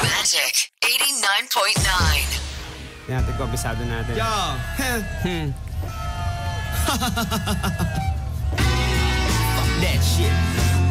Magic 89.9. Natin ko, bisado natin. Yo! Fuck that shit.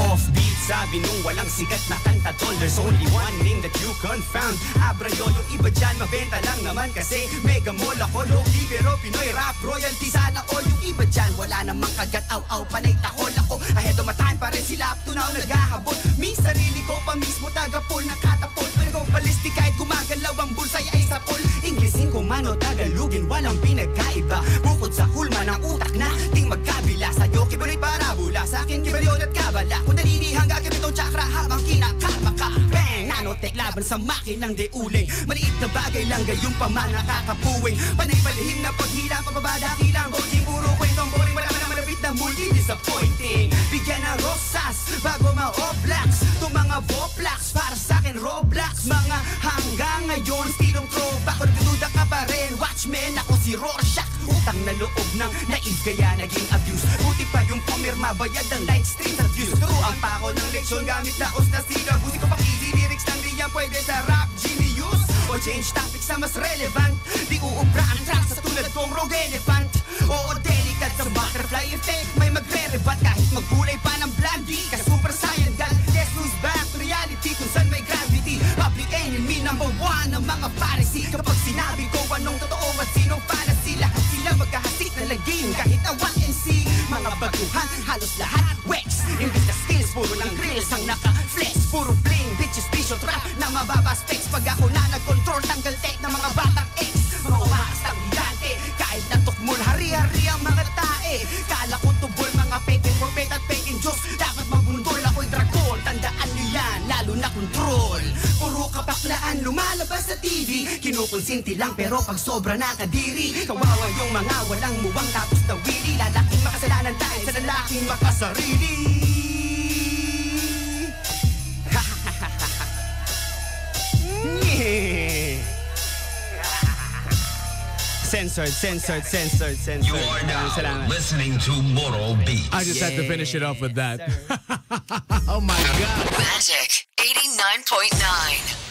Offbeat, sabi nung walang sikat na kanta tol. There's only one name that you can found. Abrayo, yung iba dyan, mabenta lang naman kasi mega mall ako, low-key, pero Pinoy rap royalty sana all. Yung iba dyan, wala namang kagat, aw-aw, panay tahol ako. Ahead of my time, pa rin sila up to now, naghahabol. Min sarili ko pa mismo, taga-pol, nakatapol. Pero ballistic kahit gumagalaw ang bulsay ay sa pol. Inglesin ko man o Tagalogin, walang pinagkaiba. Bukod sa hulma ng utak na ting magkabila. Sa'yo, kibuloy parabula, sa akin kibalyon at kabala. Kung dalili hanggang kapitong chakra habang kinakama ka. Bang! Nanotech laban sa makinang de uling. Maliit na bagay lang gayong paman nakakapuwing. Panay palihim na paghila, pababada kilang boarding. Puro kwentong boring, wala man ang malapit na multi-disappointing. Bigyan ng rosas bago ma-oblaks. Itong mga voplax para sa'kin Roblox. Mga hanggang ngayon stilong throwback. Kung nagdududa ka pa rin, watchmen ako si Rorschach. Utang na loob ng naive kaya naging abuse. Buti pa yung pumirma, bayad ng light stream sa views. Turuan pa ako ng leksyon gamit na os na siga. Buti ko pang easy lyrics ng riyan pwede sa rap genius. O change topics na mas relevant. Di uubra ang tracks sa tulad kong rogue elephant. Oo, delicate sa butterfly effect. May magre-rebat kahit maggulay pa ng blondie. Ka super saiyan gal, let's lose back to reality. Kung saan may gravity, public enemy number one ang mga piracy. Kapag sinabi ko anong totoo at sinong fantasy, lahat sila magkahasik na lagim kahit awak MC. Mga baguhan, halos lahat wax. Imbis na skills, puro ng grills ang naka-flex. Puro bling, bitches, bisyo, trap na mababa specs. Pag ako na nag-control, tanggal tech ng mga batang ex. Mga umakas ng gigante, kahit na tukmul, hari-hari ang mga tae. Kala ko tubol, mga peking propet at peking Diyos. Dapat mabundol, ako'y dragon. Tandaan nyo yan, lalo na control. Puro kapaklaan, lumalabas sa TV. Kinukonsinti lang pero pag sobra nakadiri. Kawawa yung mga walang muwang tapos na wili. Lalaking makasalanan dahil sa lalaking makasarili. Censored. You are now listening to Moro Beats. I just had to finish it off with that. Oh my God. Magic 89.9.